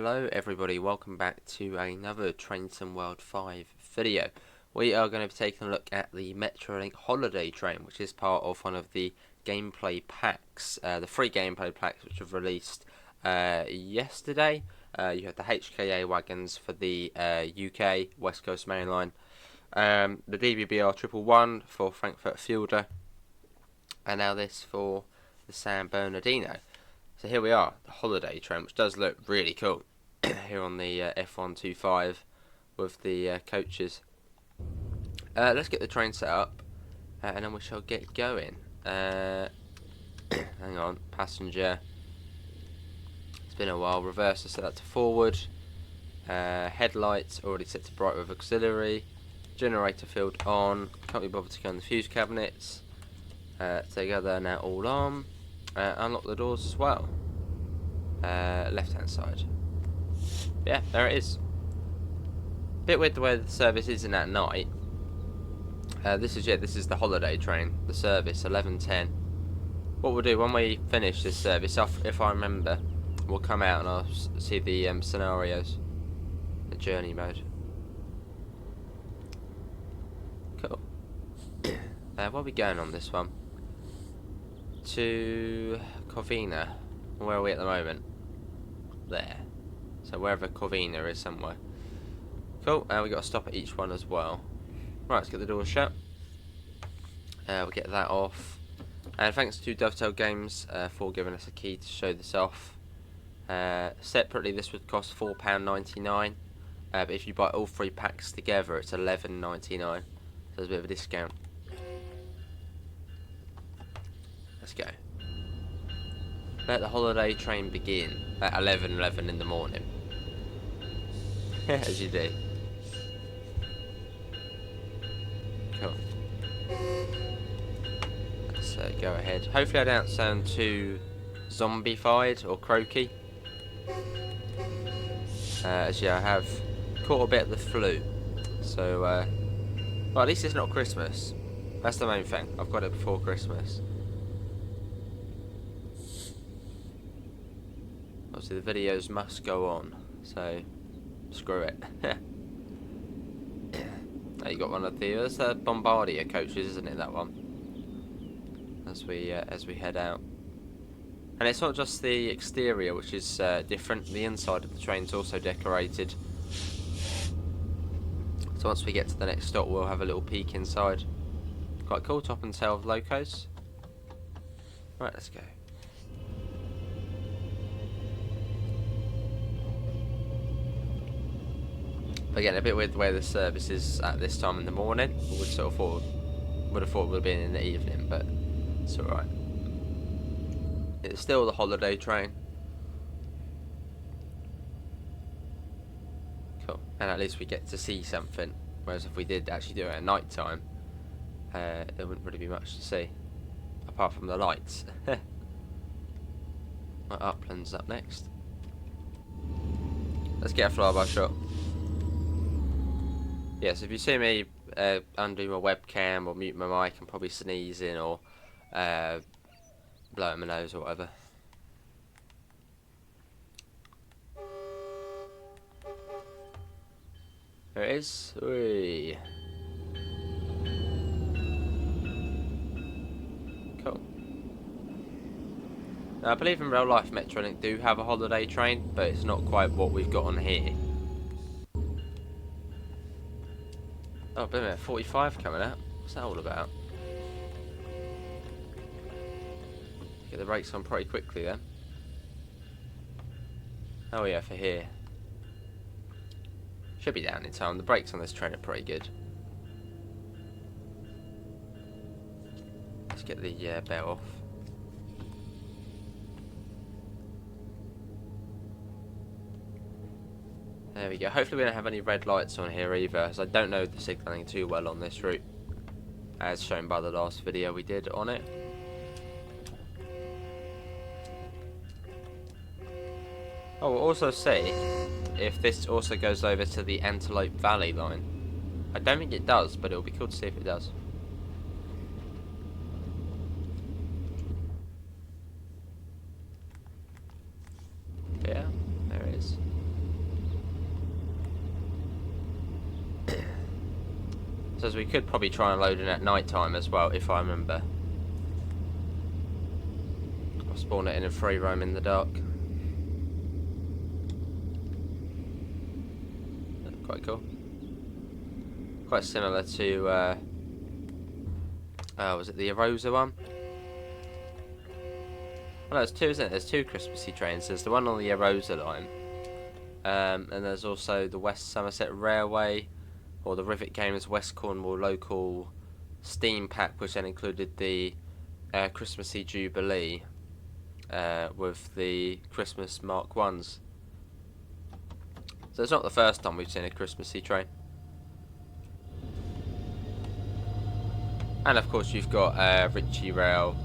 Hello everybody, welcome back to another Train Sim World 5 video. We are going to be taking a look at the Metrolink holiday train, which is part of one of the gameplay packs, the free gameplay packs which have released yesterday. You have the HKA wagons for the UK West Coast Main Line, the DBBR 111 for Frankfurt Fielder, and now this for the San Bernardino. So here we are, the holiday train, which does look really cool here on the F125 with the coaches. Let's get the train set up and then we shall get going. Hang on, passenger. It's been a while. Reverser set that to forward. Headlights already set to bright with auxiliary. Generator field on. Can't be bothered to go in the fuse cabinets. Together now all on. Unlock the doors as well. Left hand side. Yeah, there it is. Bit weird the way the service isn't at night. This is the holiday train. The service 11:10. What we'll do when we finish this service, if I remember, we'll come out and I'll see the scenarios, the journey mode. Cool. Where are we going on this one? To Covina. Where are we at the moment? There. So wherever Covina is somewhere. Cool. We got to stop at each one as well. Right, let's get the doors shut. We'll get that off. And thanks to Dovetail Games for giving us a key to show this off. Separately, this would cost £4.99. But if you buy all three packs together, it's £11.99. So there's a bit of a discount. Let's go. Let the holiday train begin at 11:11 in the morning. As you do. Cool. Let's go ahead. Hopefully I don't sound too zombified or croaky. As yeah, I have caught a bit of the flu. So, well, at least it's not Christmas. That's the main thing. I've got it before Christmas. Obviously the videos must go on, so screw it. You got one of the Bombardier coaches, isn't it, that one? As we head out, and it's not just the exterior which is different. The inside of the train's also decorated. So once we get to the next stop, we'll have a little peek inside. Quite cool, top and tail of locos. Right, let's go. Again, a bit weird the way the service is at this time in the morning. Would have thought it would have been in the evening, but it's alright. It's still the holiday train. Cool. And at least we get to see something. Whereas if we did actually do it at night time, there wouldn't really be much to see. Apart from the lights. Upland's up next. Let's get a flyby shot. Yes, if you see me undo my webcam or mute my mic, I'm probably sneezing or blowing my nose or whatever. There it is. Whee. Cool. Now, I believe in real life Metrolink do have a holiday train, but it's not quite what we've got on here. Oh, wait a minute, 45 coming out. What's that all about? Get the brakes on pretty quickly then. Oh yeah, for here. Should be down in time. The brakes on this train are pretty good. Let's get the belt off. There we go. Hopefully we don't have any red lights on here either, as I don't know the signalling too well on this route, as shown by the last video we did on it. Oh, we'll also see if this also goes over to the Antelope Valley line. I don't think it does, but it'll be cool to see if it does. Yeah, there it is. So we could probably try and load in at night time as well, if I remember. I'll spawn it in a free roam in the dark. Quite cool. Quite similar to, was it the Arosa one? Oh, no, there's two, isn't it? There's two Christmassy trains. There's the one on the Arosa line. And there's also the West Somerset Railway, or the Rivet Games West Cornwall Local Steam Pack, which then included the Christmassy Jubilee with the Christmas Mark 1s. So it's not the first time we've seen a Christmassy train. And of course you've got Ritchie Rail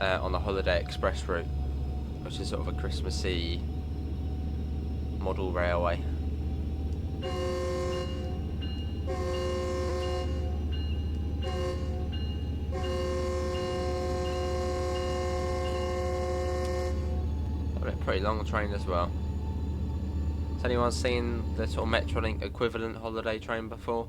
on the Holiday Express route, which is sort of a Christmassy model railway. A pretty long train as well. Has anyone seen the sort of Metrolink equivalent holiday train before?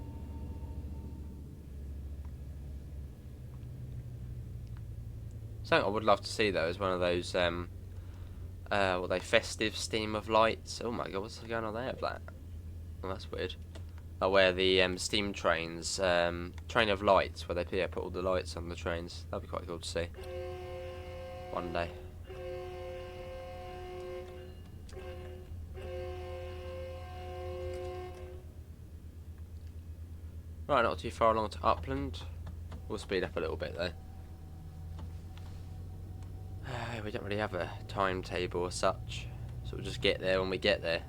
Something I would love to see though is one of those what are they, festive steam of lights. Oh my god, what's going on there with that? Oh, that's weird. Oh, where the steam trains, train of lights, where they put all the lights on the trains. That'd be quite cool to see one day. Right, not too far along to Upland. We'll speed up a little bit though. We don't really have a timetable as such, so we'll just get there when we get there.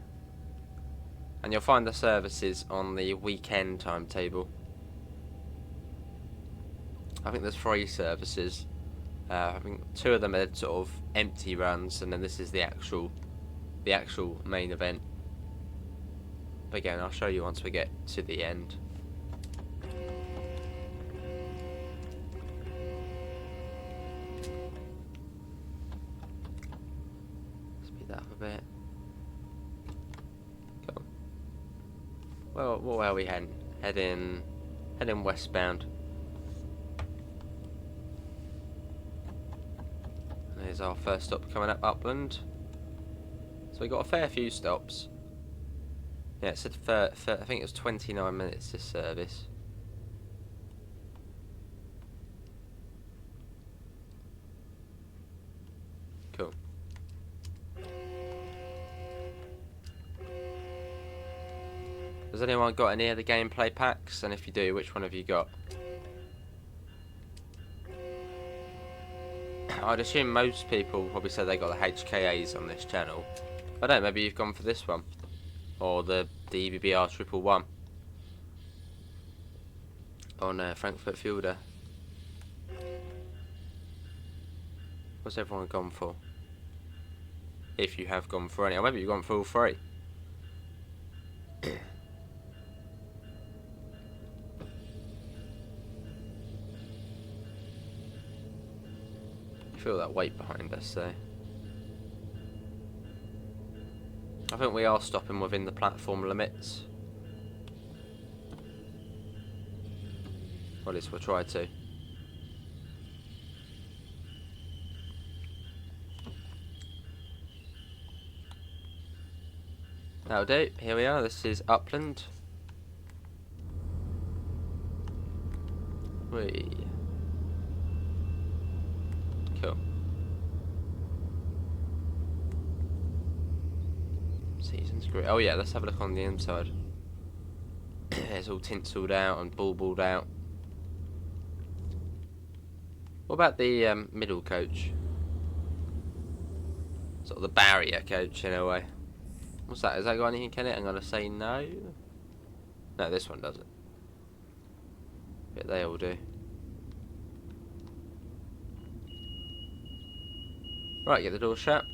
And you'll find the services on the weekend timetable. I think there's 3 services. I think 2 of them are sort of empty runs, and then this is the actual main event. But again, I'll show you once we get to the end. That up a bit. Cool. Well, where are we heading? Heading westbound. And there's our first stop coming up, Upland. So we got a fair few stops. Yeah, it said I think it was 29 minutes this service. Cool. Has anyone got any of the gameplay packs? And if you do, which one have you got? I'd assume most people probably said they got the HKAs on this channel. I don't know, maybe you've gone for this one. Or the EBBR 111. On Frankfurt Fielder. What's everyone gone for? If you have gone for any. Or maybe you've gone for all 3. Feel that weight behind us, so I think we are stopping within the platform limits. Or at least we'll try to. That'll do. Here we are. This is Upland. Cool. Season's great. Oh yeah, let's have a look on the inside. It's all tinseled out and baubled out. What about the middle coach? Sort of the barrier coach in a way. What's that? Has that got anything in it? I'm gonna say no. No, this one doesn't. But they all do. Right, get the door shut.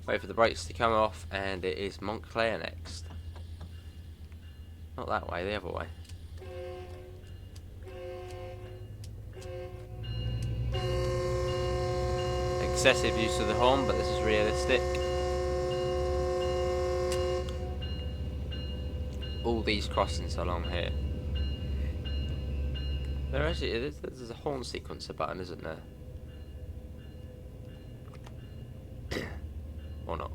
Wait for the brakes to come off, and it is Montclair next. Not that way, the other way. Excessive use of the horn, but this is realistic. all these crossings along here. There actually is, there's a horn sequencer button, isn't there? Or not?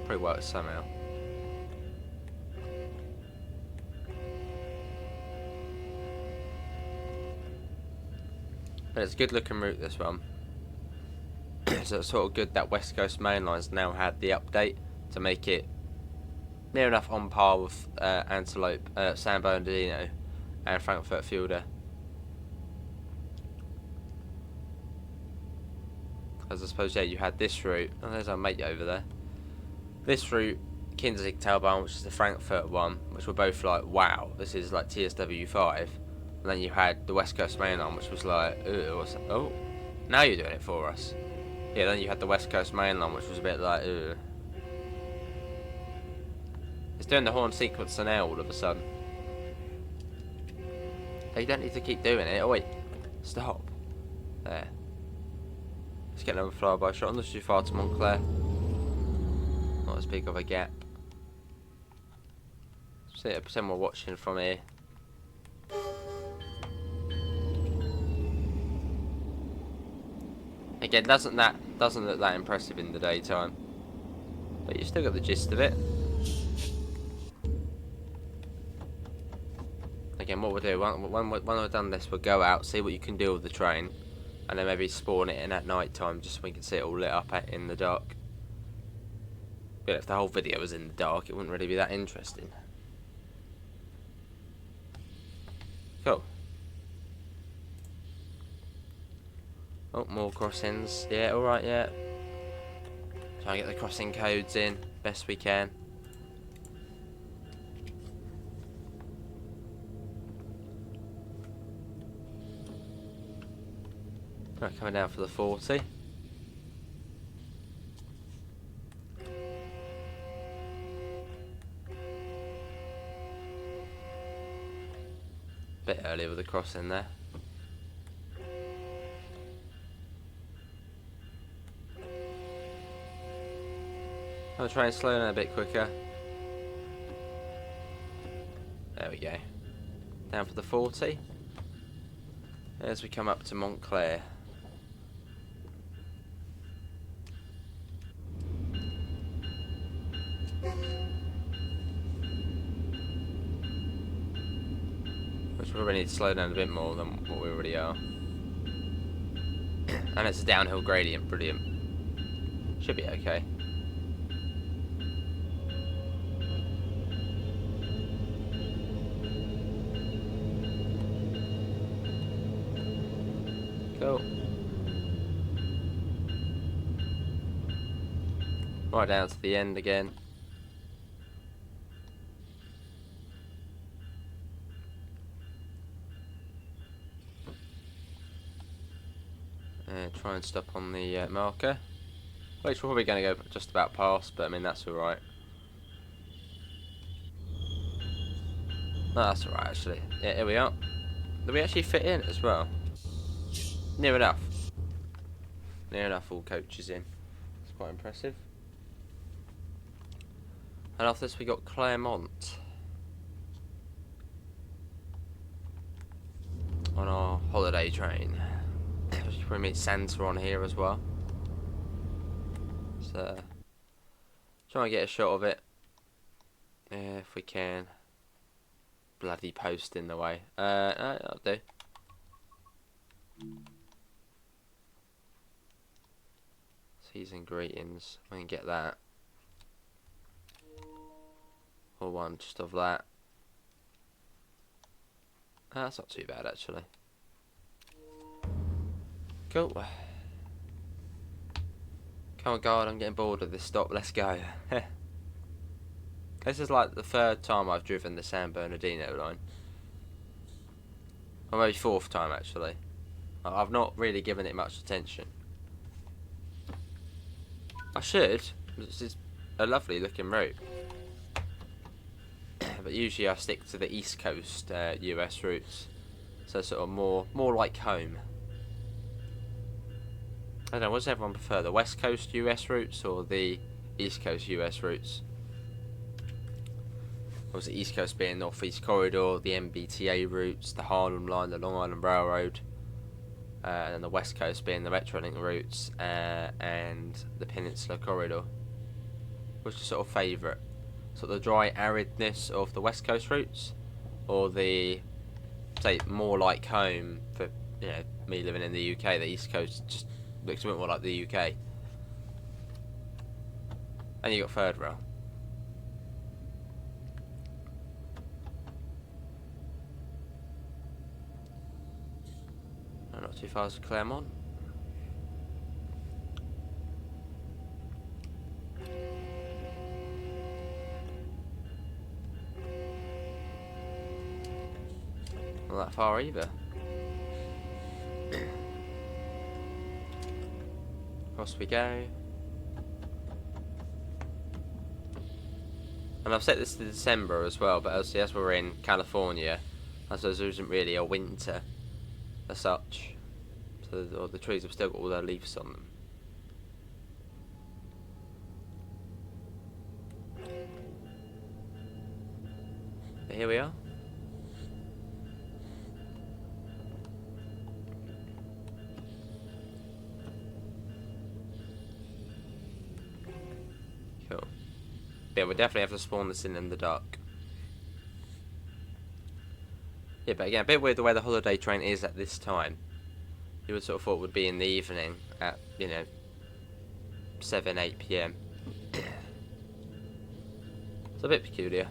Probably works somehow. But it's a good looking route, this one. So it's sort of good that West Coast Main Line's now had the update to make it near enough on par with Antelope, San Bernardino and Frankfurt Fielder. Because I suppose, yeah, you had this route. Oh, there's our mate over there. This route, Kinzig Tailbahn, which is the Frankfurt one, which were both like, wow, this is like TSW5. And then you had the West Coast Main Line, which was like, what's that? Oh, now you're doing it for us. Yeah, then you had the West Coast Main Line, which was a bit like, It's doing the horn sequencer now all of a sudden. You don't need to keep doing it. Oh wait, stop. There. Let's get another flyby shot. Not too far to Montclair. Not as big of a gap. So yeah, pretend we're watching from here. Again, doesn't look that impressive in the daytime, but you still got the gist of it. Again, what we'll do when we've done this, we'll go out, see what you can do with the train, and then maybe spawn it in at night time, just so we can see it all lit up in the dark. But if the whole video was in the dark, it wouldn't really be that interesting. Cool. Oh, more crossings. Yeah, alright, yeah. Try and get the crossing codes in best we can. Right, coming down for the 40. Bit early with the crossing there. I'll try and slow down a bit quicker. There we go. Down for the 40. As we come up to Montclair. Which we probably need to slow down a bit more than what we already are. And it's a downhill gradient, brilliant. Should be okay. Cool. Right down to the end again. Try and stop on the marker, which we're probably going to go just about past, but I mean that's alright. No, that's alright actually. Yeah, here we are. Did we actually fit in as well? Near enough. Near enough, all coaches in. It's quite impressive. And after this we got Claremont on our holiday train. We should probably meet Santa on here as well. So try and get a shot of it. Yeah, if we can. Bloody post in the way. No, that'll do. Season greetings. We can get that. Or one just of that. That's not too bad actually. Cool. Come on, God, I'm getting bored of this stop. Let's go. This is like the third time I've driven the San Bernardino line. Or maybe fourth time actually. I've not really given it much attention. I should. This is a lovely looking route. But usually I stick to the East Coast US routes. So sort of more like home. I don't know, what does everyone prefer? The West Coast US routes or the East Coast US routes? Obviously, East Coast being North East Corridor, the MBTA routes, the Harlem Line, the Long Island Railroad, and then the West Coast being the Metrolink routes and the Peninsula Corridor. Which is sort of favourite? Sort of the dry aridness of the West Coast routes, or the, say, more like home for me living in the UK. The East Coast just looks a bit more like the UK. And you got third rail. No, not too far to Claremont. Not that far either. Across we go. And I've set this to December as well, but obviously as we're in California, I suppose there isn't really a winter as such. So the trees have still got all their leaves on them. But here we are. Cool. Yeah, we definitely have to spawn this in the dark. Yeah, but again, a bit weird the way the holiday train is at this time. You would sort of thought it would be in the evening at, 7, 8 PM. It's a bit peculiar.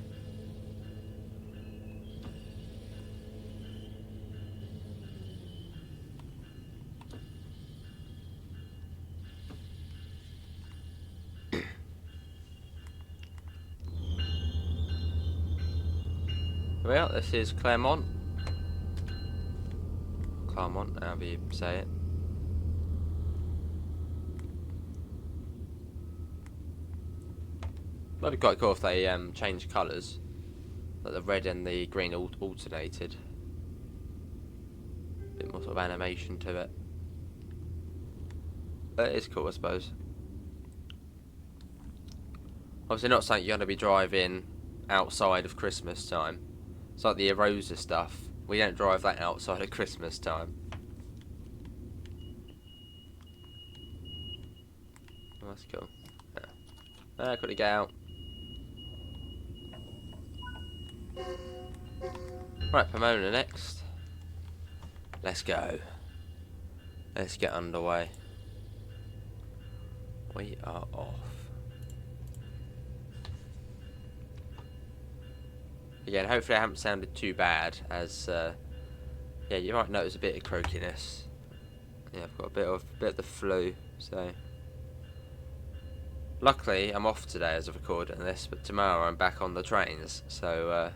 Well, this is Claremont. Claremont, however you say it. Might be quite cool if they change colours, like the red and the green alternated. A bit more sort of animation to it. But it is cool, I suppose. Obviously, not something you're going to be driving outside of Christmas time. It's like the Erosa stuff. We don't drive that outside of Christmas time. Oh, that's cool. Yeah. Quickly get out. Right, Pomona next. Let's go. Let's get underway. We are off. Again, hopefully I haven't sounded too bad, as yeah, you might notice a bit of croakiness. Yeah, I've got a bit of the flu, so luckily I'm off today as of recording this, but tomorrow I'm back on the trains, so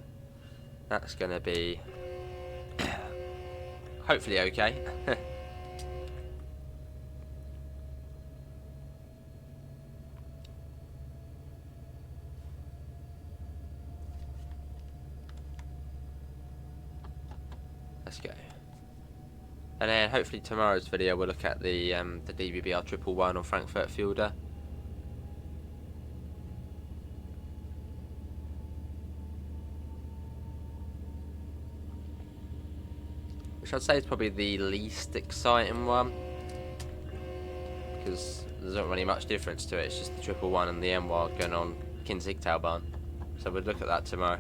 that's gonna be hopefully okay. Let's go. And then hopefully tomorrow's video we'll look at the DBBR 111 on Frankfurt Fielder. Which I'd say is probably the least exciting one, because there's not really much difference to it. It's just the 111 and the M-Wagon on Kinzigtaubahn. So we'll look at that tomorrow.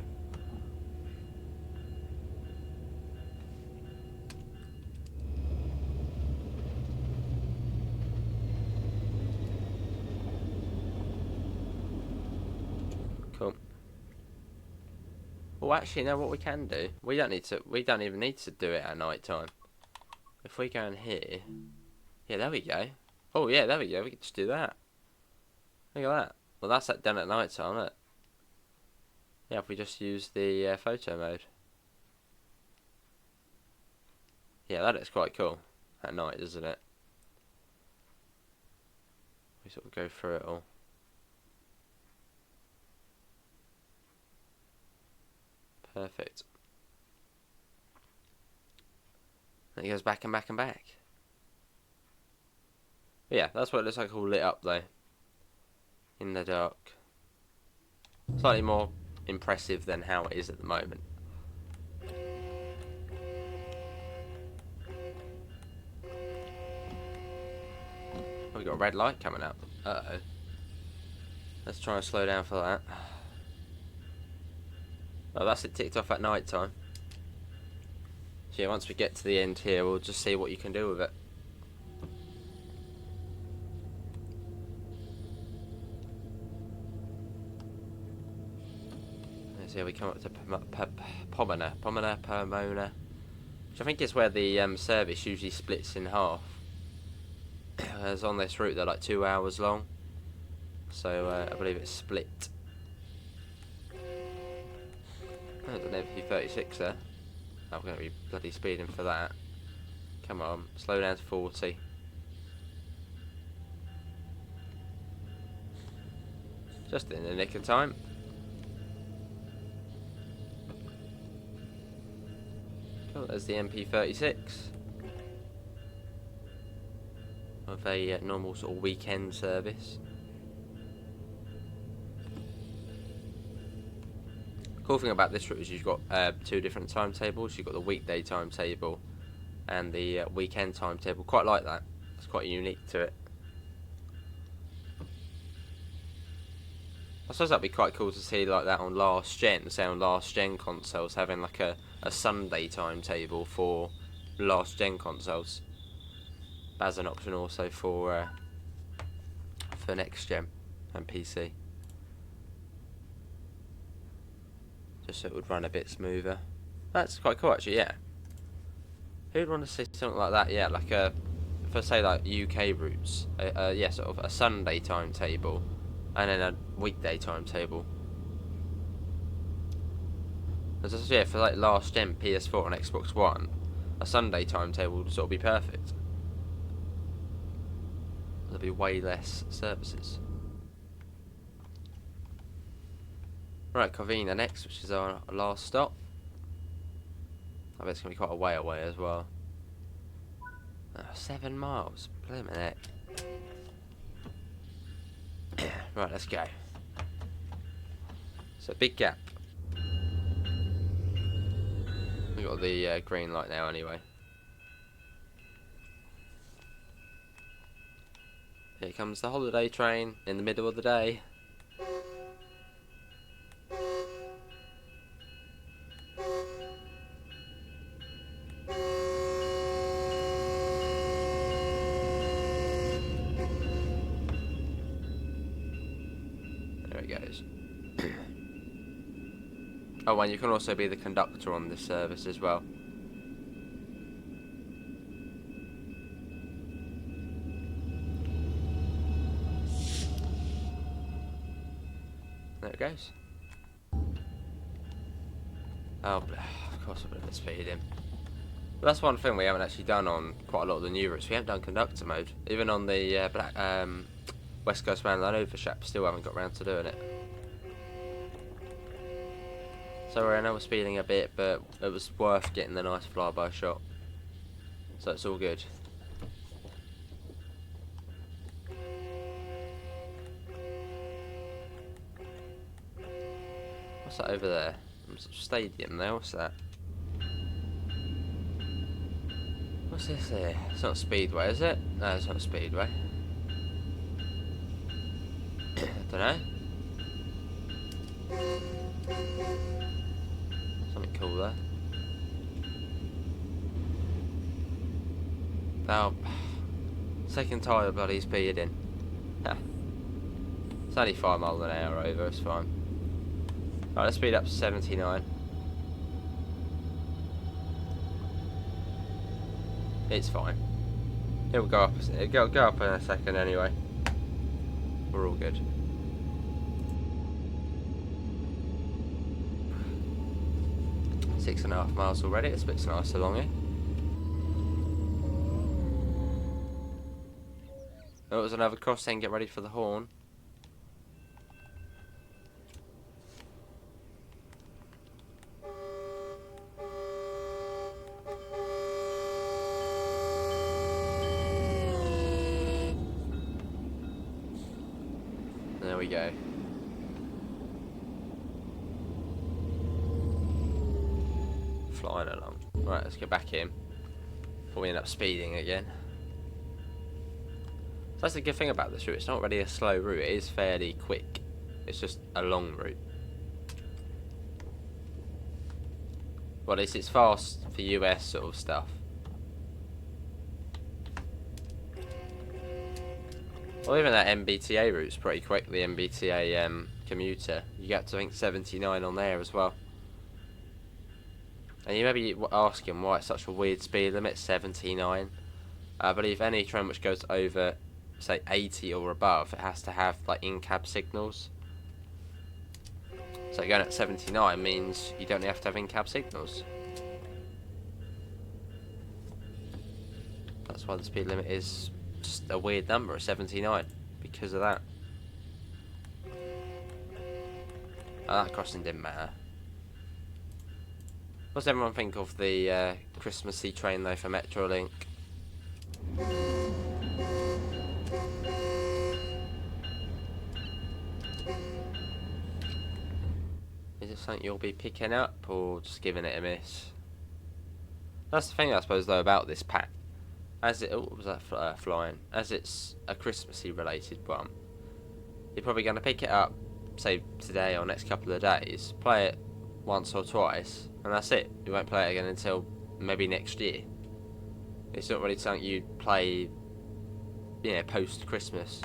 Cool. Well, actually, now what we can do, we don't even need to do it at night time. If we go in here, yeah, there we go. Oh yeah, there we go. We can just do that. Look at that. Well, that's done at night time, isn't it? Yeah, if we just use the photo mode. Yeah, that is quite cool at night, isn't it? We sort of go through it all. Perfect. And it goes back and back and back. But yeah, that's what it looks like all lit up though. In the dark. Slightly more impressive than how it is at the moment. We've got a red light coming up. Uh-oh. Let's try and slow down for that. Oh, that's it ticked off at night time. So yeah, once we get to the end here, we'll just see what you can do with it. So yeah, we come up to Pomona, which I think is where the service usually splits in half. As on this route, they're like 2 hours long, so I believe it's split. Oh, there's an MP36 there. I'm going to be bloody speeding for that. Come on, slow down to 40. Just in the nick of time. Oh, there's the MP36. Of a normal sort of weekend service. Cool thing about this route is you've got 2 different timetables. You've got the weekday timetable and the weekend timetable. Quite like that. It's quite unique to it. I suppose that'd be quite cool to see like that on last gen. Say on last gen consoles having like a Sunday timetable for last gen consoles. As an option also for next gen and PC. Just so it would run a bit smoother. That's quite cool actually, yeah. Who'd want to see something like that? Yeah, like if I say like UK routes, yeah, sort of a Sunday timetable and then a weekday timetable. As yeah, for like last gen PS4 and Xbox One, a Sunday timetable would sort of be perfect. There'll be way less services. Right, Covina next, which is our last stop. I bet it's going to be quite a way away as well. 7 miles. Blimey heck. Right, let's go. So, big gap. We've got the green light now anyway. Here comes the holiday train in the middle of the day. There it goes. Oh, and you can also be the conductor on this service as well. There it goes. Oh, of course I put a bit of speed in. But that's one thing we haven't actually done on quite a lot of the new routes. We haven't done conductor mode. Even on the West Coast Man Land Overshap, still haven't got around to doing it. So I know we're speeding a bit, but it was worth getting the nice flyby shot. So it's all good. What's that over there? Some stadium there, what's that? What's this here? It's not a speedway, is it? No, it's not a speedway. I don't know. Something cool there. Oh, second time bloody speeding. It's only 5 miles an hour over, it's fine. Right, let's speed up to 79. It's fine. It'll go up. It'll go up in a second anyway. We're all good. .5 miles already. It's a bit nice along here. Oh, there's another crossing. Get ready for the horn. There we go. flying along. Right, let's get back in before we end up speeding again. So that's the good thing about this route. It's not really a slow route. It is fairly quick. It's just a long route. Well, at least it's fast for US sort of stuff. Well, even that MBTA route's pretty quick. The MBTA commuter. You get to, I think, 79 on there as well. And you may be asking why it's such a weird speed limit, 79. I believe any train which goes over, say, 80 or above, it has to have like in-cab signals. So going at 79 means you don't have to have in-cab signals. That's why the speed limit is just a weird number, 79, because of that. Oh, that crossing didn't matter. What does everyone think of the Christmassy train though for Metrolink? Is it something you'll be picking up or just giving it a miss? That's the thing, I suppose, though, about this pack. As it, what was that flying? As it's a Christmassy related one, you're probably going to pick it up, say today or next couple of days, play it once or twice, and that's it. You won't play it again until maybe next year. It's not really something you'd play, post Christmas.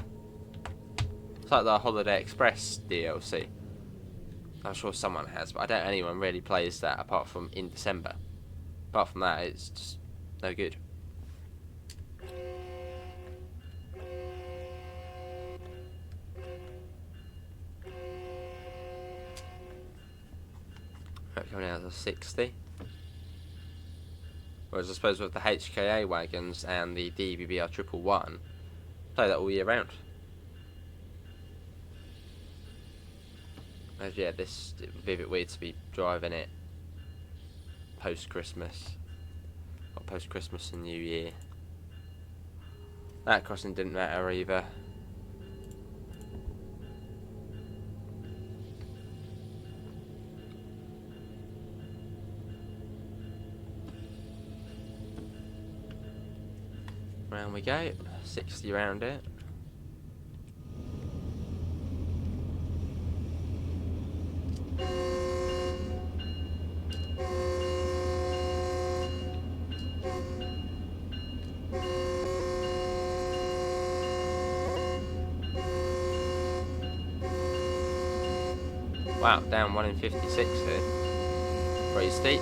It's like the Holiday Express DLC. I'm sure someone has, but I doubt anyone really plays that apart from in December. Apart from that, it's just no good. Right, coming out to 60. Whereas I suppose with the HKA wagons and the DBBR 111, play that all year round. As yeah, this it would be a bit weird to be driving it post Christmas or post Christmas and New Year. That crossing didn't matter either. Round we go, 60 round it. Wow, down 1 in 56 here. Pretty steep.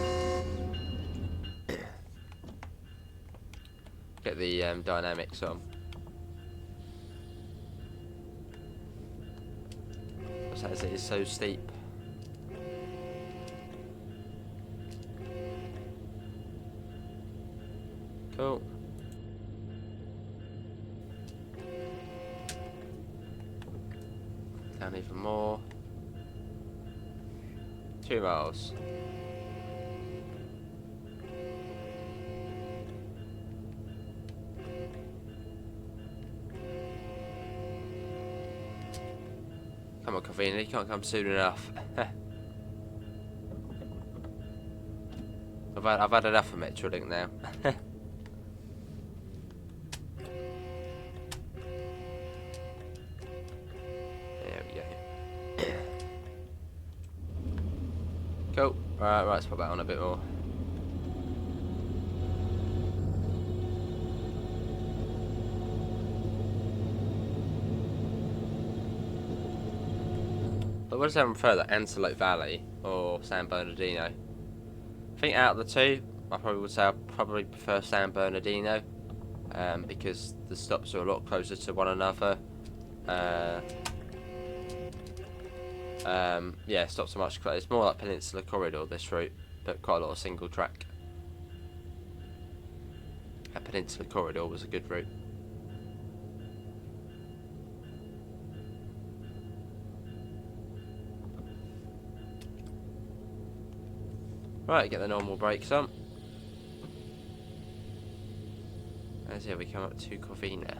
Get the dynamics on. As it is so steep. Cool. Down even more. 2 miles. Come on, Covina, you can't come soon enough. I've had enough of Metrolink now. There we go. Cool. Right, let's put that on a bit more. But what does everyone prefer, the Antelope Valley or San Bernardino? I think out of the two, I probably would say I probably prefer San Bernardino, because the stops are a lot closer to one another. Yeah, stops are much closer. It's more like Peninsula Corridor, this route, but quite a lot of single track. That Peninsula Corridor was a good route. Right, get the normal brakes on. As here we come up to Covina.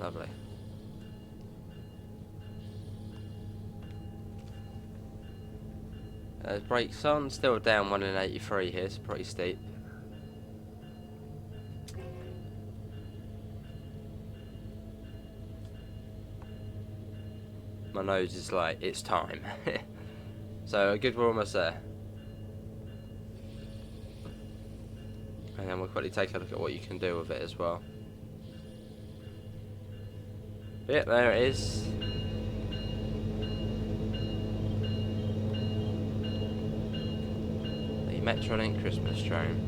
Lovely. Brakes on, still down 1 in 83 here, it's pretty steep. My nose is like, it's time. So good, we're almost there. And then we'll quickly take a look at what you can do with it as well. Yep, there it is. The Metrolink Christmas train.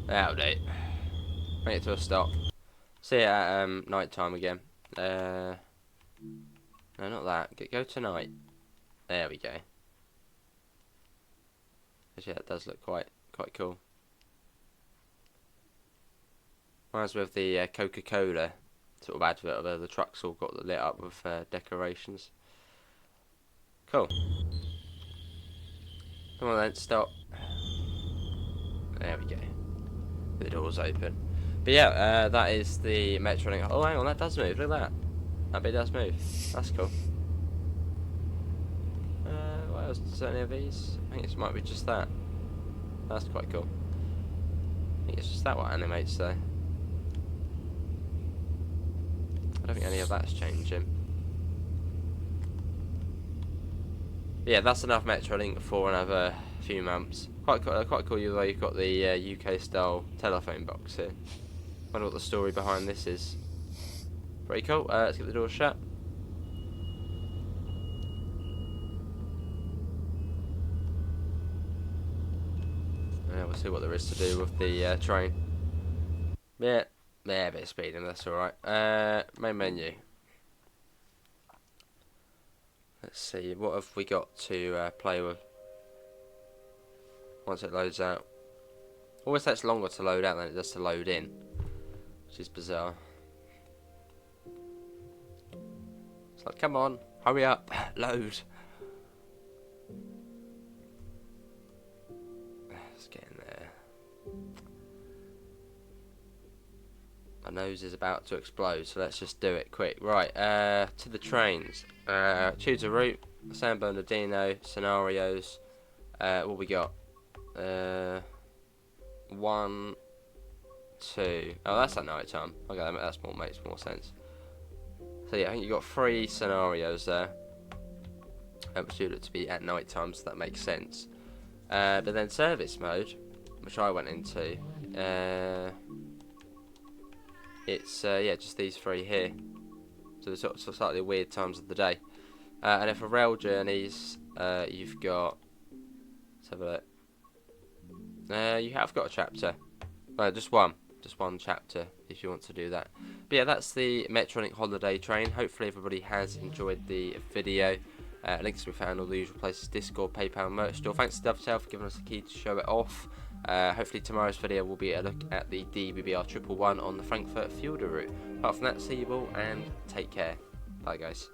That'll do. Bring it to a stop. See it at night time again. No, not that. Go to night. There we go. Actually, that does look quite cool. Reminds me of the Coca-Cola sort of advert where the trucks all got lit up with decorations. Cool. Come on then, stop. There we go. The door's open. But yeah, that is the Metrolink. Oh, hang on, that does move. Look at that. That bit does move. That's cool. What else? Is there any of these? I think it might be just that. That's quite cool. I think it's just that what animates though. I don't think any of that's changing. But yeah, that's enough Metrolink for another few months. Quite cool. The way you've got the UK style telephone box here. Wonder what the story behind this is. Pretty cool. Let's get the door shut. We'll see what there is to do with the train. Yeah, a bit of speeding, that's alright. Main menu. Let's see, what have we got to play with once it loads out? Always takes longer to load out than it does to load in, which is bizarre. It's like, come on, hurry up, load. Let's get in there. My nose is about to explode, so let's just do it quick. Right, to the trains. Choose a route. San Bernardino, scenarios. What we got? 1, 2. Oh, that's at night time. Okay, that makes more sense. So yeah, I think you got 3 scenarios there. Which should to be at night time, so that makes sense. But then service mode, which I went into. It's yeah, just these 3 here. So the sort of slightly weird times of the day. And then for rail journeys, you've got. Let's have a look. You have got a chapter. Just one chapter if you want to do that. But yeah, that's the Metrolink holiday train. Hopefully everybody has enjoyed the video. Links will be found all the usual places: Discord, PayPal, merch store. Thanks to Dovetail for giving us a key to show it off. Hopefully tomorrow's video will be a look at the DBBR 111 on the Frankfurt Fielder route. Apart from that, see you all and take care. Bye guys.